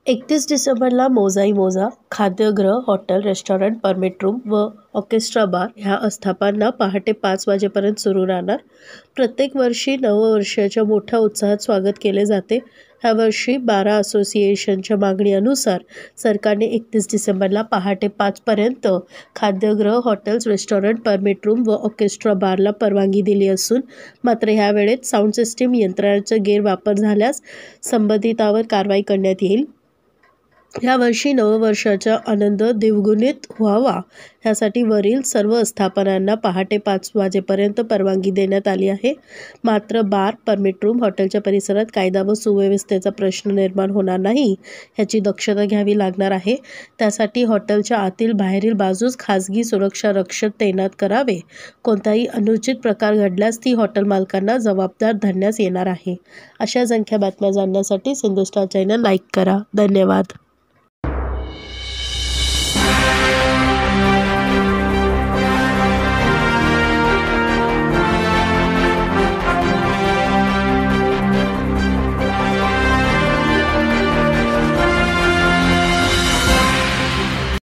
31 डिसेंबरला मोजाई मोजा, खाद्यगृह, hotel, restaurant, permit room व ऑर्केस्ट्रा बार ह्या आस्थापना पहाटे 5 वाजेपर्यंत सुरू राहणार. प्रत्येक वर्षी नववर्षाच्या मोठ्या उत्साहात स्वागत केले जाते. ह्या वर्षी 12 असोसिएशनच्या मागणीनुसार सरकारने 31 डिसेंबरला पहाटे 5 पर्यंत खाद्यगृह, हॉटेल्स, रेस्टॉरंट, परमिट रूम व ऑर्केस्ट्रा बारला परवानगी दिली असून मात्र ह्या वेळेत साऊंड सिस्टीम यंत्रणाचा गैरवापर झाल्यास संबंधितांवर कारवाई करण्यात येईल. यावर्षी नववर्षाचा आनंद द्विगुणित व्हावा ह्यासाठी वरील सर्व आस्थापनांना पहाटे 5 वाजेपर्यंत परवानगी देण्यात आली आहे. मात्र बार, परमिट रूम, हॉटेलच्या परिसरात कायदा व सुव्यवस्थेचा प्रश्न निर्माण होणार नाही ह्याची दक्षता घ्यावी लागणार आहे. त्यासाठी हॉटेलच्या आतील बाहेरील बाजूस खाजगी सुरक्षा रक्षक तैनात करावे. कोणताही अनुचित प्रकार घडल्यास ती हॉटेल मालकांना जबाबदार धरण्यास येणार आहे. अशा संख्या बातम्या जाणण्यासाठी सिंधू स्टार चॅनल लाईक करा. धन्यवाद.